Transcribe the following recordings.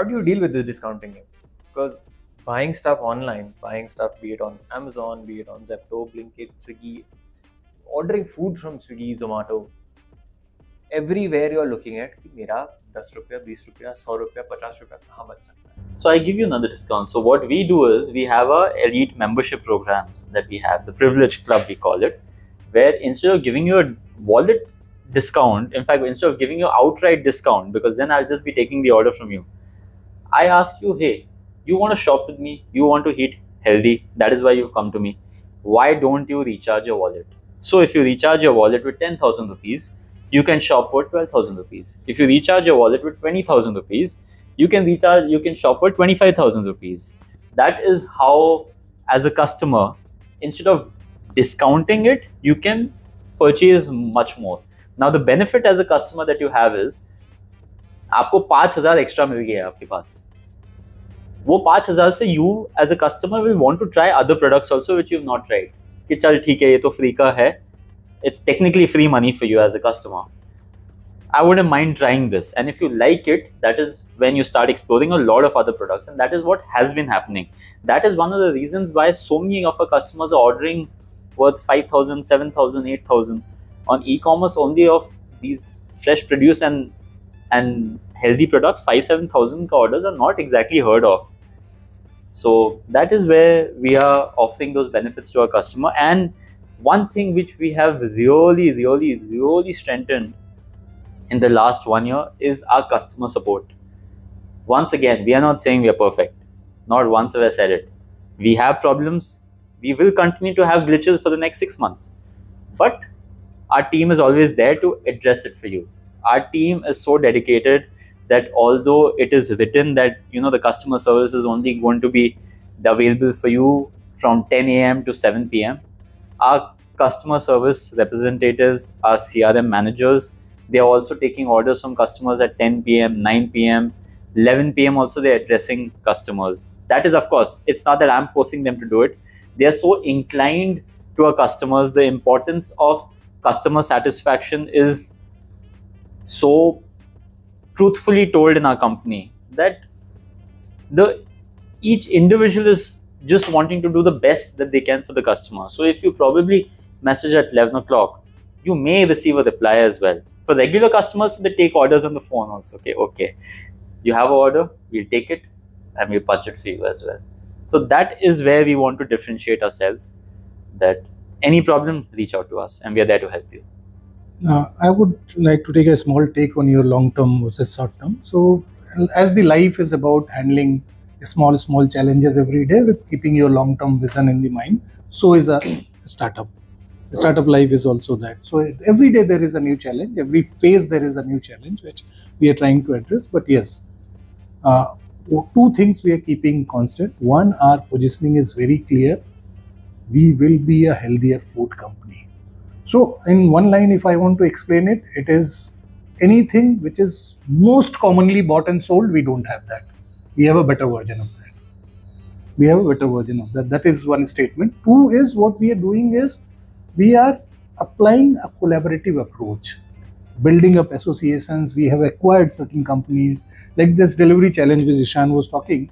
how do you deal with this discounting game? Because buying stuff online, buying stuff, be it on Amazon, be it on Zepto, Blinkit, Swiggy, ordering food from Swiggy, Zomato, everywhere you're looking at कि मेरा 10 रुपया 20 रुपया 100 रुपया 50 रुपया कहाँ बच सकता है. So I give you another discount. So what we do is we have a elite membership programs that we have, the privileged club we call it, where instead of giving you a wallet discount, in fact instead of giving you outright discount, because then I'll just be taking the order from you, I ask you, hey, you want to shop with me, you want to eat healthy, that is why you've come to me. Why don't you recharge your wallet? So if you recharge your wallet with 10,000 rupees, you can shop for 12,000 rupees. If you recharge your wallet with 20,000 rupees, you can shop for 25,000 rupees. That is how, as a customer, instead of discounting it, you can purchase much more. Now the benefit as a customer that you have is, आपको 5,000 extra मिल गया है आपके पास. वो 5,000 से you as a customer will want to try other products also which you've not tried. कि चल ठीक है, ये तो फ्री का है. It's technically free money for you as a customer. I wouldn't mind trying this. And if you like it, that is when you start exploring a lot of other products. And that is what has been happening. That is one of the reasons why so many of our customers are ordering worth 5,000, 7,000, 8,000 on e-commerce only of these fresh produce and healthy products. 5,000-7,000 orders are not exactly heard of. So that is where we are offering those benefits to our customer. And one thing which we have really strengthened in the last 1 year is our customer support. Once again, we are not saying we are perfect. Not once have I said it. We have problems. We will continue to have glitches for the next 6 months. But our team is always there to address it for you. Our team is so dedicated that although it is written that the customer service is only going to be available for you from 10 a.m. to 7 p.m., our customer service representatives, our CRM managers, they are also taking orders from customers at 10 p.m., 9 p.m., 11 p.m. also they are addressing customers. That is, of course, it's not that I'm forcing them to do it. They are so inclined to our customers. The importance of customer satisfaction is so truthfully told in our company that each individual is just wanting to do the best that they can for the customer. So if you probably message at 11 o'clock, you may receive a reply as well. For regular customers, they take orders on the phone also. Okay, you have an order, we'll take it and we'll punch it for you as well. So that is where we want to differentiate ourselves, that any problem, reach out to us and we are there to help you. I would like to take a small take on your long-term versus short-term. So as the life is about handling small challenges every day with keeping your long-term vision in the mind, so is a startup. The startup life is also that. So every day there is a new challenge, every phase there is a new challenge which we are trying to address. But yes, two things we are keeping constant. One, our positioning is very clear. We will be a healthier food company. So in one line, if I want to explain it, it is anything which is most commonly bought and sold, we don't have that. We have a better version of that. That is one statement. Two is, what we are doing is, we are applying a collaborative approach, building up associations. We have acquired certain companies, like this delivery challenge which Ishan was talking.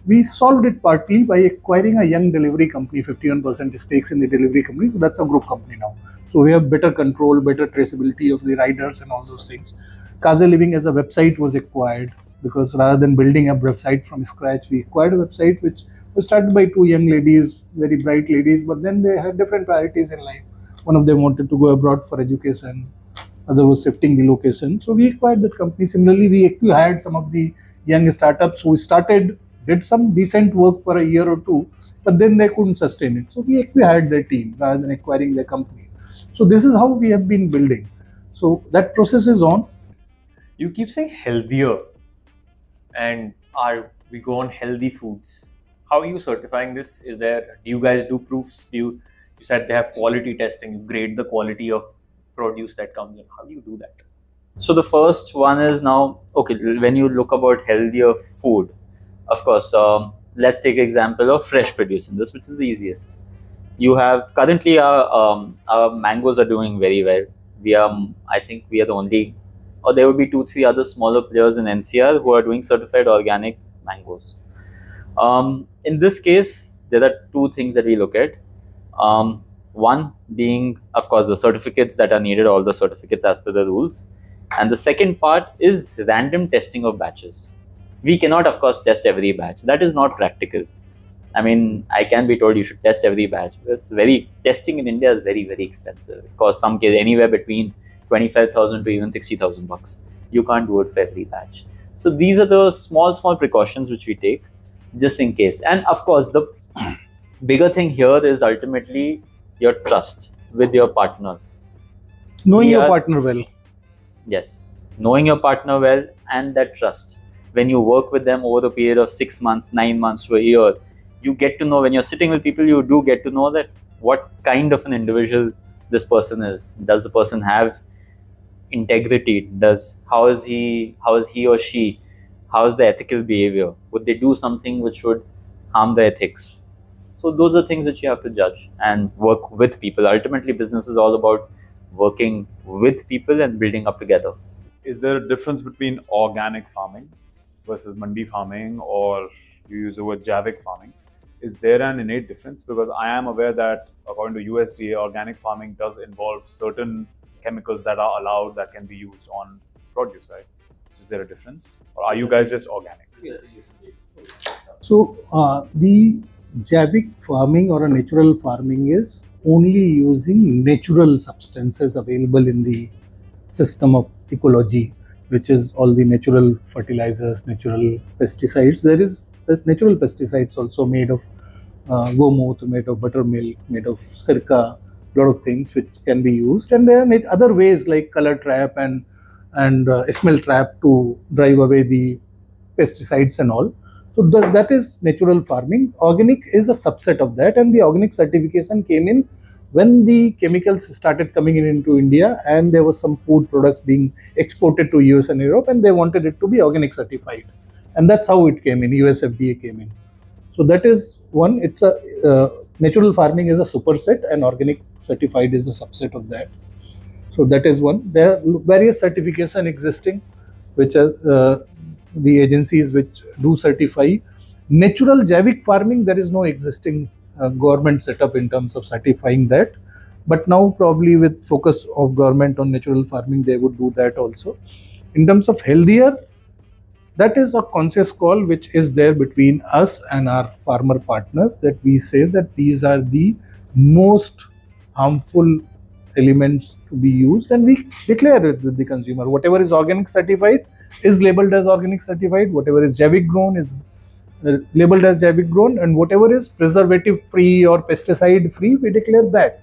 We solved it partly by acquiring a young delivery company, 51% stakes in the delivery company. So that's a group company now. So we have better control, better traceability of the riders and all those things. Kaze Living as a website was acquired, because rather than building a website from scratch, we acquired a website which was started by two young ladies, very bright ladies, but then they had different priorities in life. One of them wanted to go abroad for education, other was shifting the location. So we acquired that company. Similarly, we actually hired some of the young startups who did some decent work for a year or two, but then they couldn't sustain it. So we actually hired their team rather than acquiring their company. So this is how we have been building. So that process is on. You keep saying healthier, and we go on healthy foods. How are you certifying this? Do you guys do proofs? You said they have quality testing. You grade the quality of produce that comes in. How do you do that? So the first one is now, okay, when you look about healthier food, of course, let's take an example of fresh produce in this, which is the easiest. You have currently our mangoes are doing very well. I think we are the only or there would be 2-3 other smaller players in NCR who are doing certified organic mangoes. In this case, there are two things that we look at. One being, of course, the certificates that are needed, all the certificates as per the rules. And the second part is random testing of batches. We cannot, of course, test every batch. That is not practical. I mean, I can be told you should test every batch, but testing in India is very, very expensive. It costs some case anywhere between 25,000 to even 60,000 bucks. You can't do it for every batch. So these are the small precautions which we take just in case. And of course, the bigger thing here is ultimately your trust with your partners. Knowing your partner well. Yes, knowing your partner well and that trust. When you work with them over the period of 6 months, 9 months to a year, you get to know, when you're sitting with people, you do get to know that what kind of an individual this person is. Does the person have integrity? How is he or she? How is the ethical behavior? Would they do something which would harm the ethics? So those are things that you have to judge and work with people. Ultimately, business is all about working with people and building up together. Is there a difference between organic farming versus mandi farming, or you use the word Javik farming? Is there an innate difference? Because I am aware that according to USDA, organic farming does involve certain chemicals that are allowed that can be used on produce, right? Is there a difference? Or are you guys just organic? So the Javik farming or a natural farming is only using natural substances available in the system of ecology, which is all the natural fertilizers, natural pesticides. There is natural pesticides also made of gomoth, made of buttermilk, made of sirka, a lot of things which can be used. And there are other ways like color trap and smell trap to drive away the pesticides and all. So that is natural farming. Organic is a subset of that, and the organic certification came in when the chemicals started coming into India, and there was some food products being exported to US and Europe, and they wanted it to be organic certified, and that's how it came in. US FDA came in. So that is one. It's a natural farming is a superset, and organic certified is a subset of that. So that is one. There are various certification existing, which are the agencies which do certify. Natural Javik farming, there is no existing government setup in terms of certifying that, but now probably with focus of government on natural farming, they would do that also. In terms of healthier, that is a conscious call which is there between us and our farmer partners, that we say that these are the most harmful elements to be used, and we declare it with the consumer. Whatever is organic certified is labeled as organic certified, whatever is Javik grown is labeled as Javik grown, and whatever is preservative free or pesticide free, we declare that.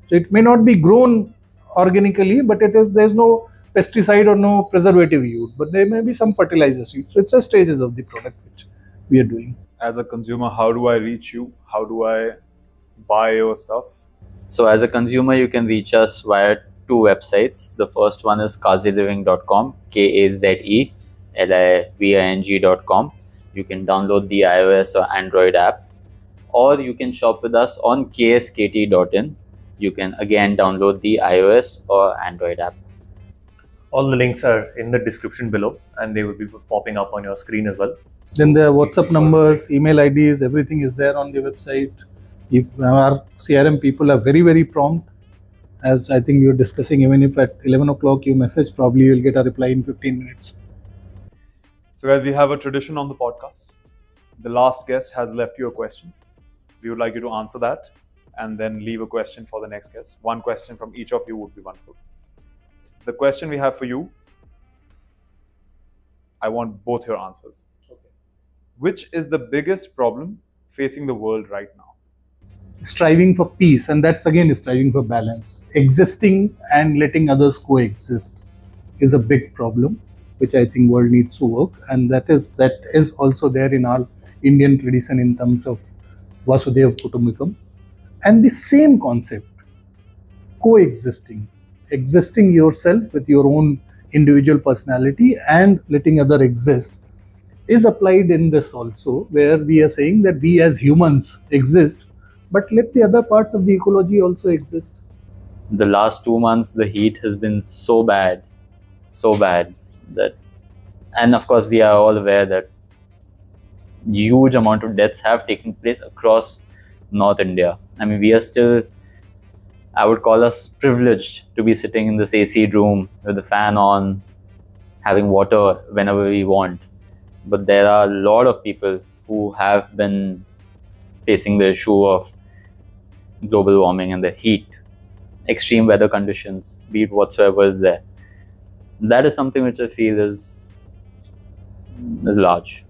So it may not be grown organically, but there's no pesticide or no preservative used, but there may be some fertilizers used. So it's a stages of the product which we are doing. As a consumer, how do I reach you? How do I buy your stuff? So as a consumer, you can reach us via two websites. The first one is kaziliving.com, KAZELIVING.com. You can download the iOS or Android app, or you can shop with us on kskt.in. You can again download the iOS or Android app. All the links are in the description below, and they will be popping up on your screen as well. Then the WhatsApp numbers, email IDs, everything is there on the website. If our CRM people are very, very prompt, as I think we were discussing, even if at 11 o'clock you message, probably you'll get a reply in 15 minutes. So guys, we have a tradition on the podcast. The last guest has left you a question. We would like you to answer that and then leave a question for the next guest. One question from each of you would be wonderful. The question we have for you, I want both your answers. Okay. Which is the biggest problem facing the world right now? Striving for peace, and that's again striving for balance. Existing and letting others coexist is a big problem, which I think world needs to work, and that is also there in our Indian tradition in terms of Vasudhaiva Kutumbakam. And the same concept, coexisting, existing yourself with your own individual personality and letting other exist, is applied in this also, where we are saying that we as humans exist, but let the other parts of the ecology also exist. The last 2 months, the heat has been so bad. so bad that, and of course we are all aware that huge amount of deaths have taken place across North India. I mean, we are still, I would call us privileged to be sitting in this AC room with the fan on, having water whenever we want. But there are a lot of people who have been facing the issue of global warming and the heat, extreme weather conditions, be it whatsoever is there. That is something which I feel is large.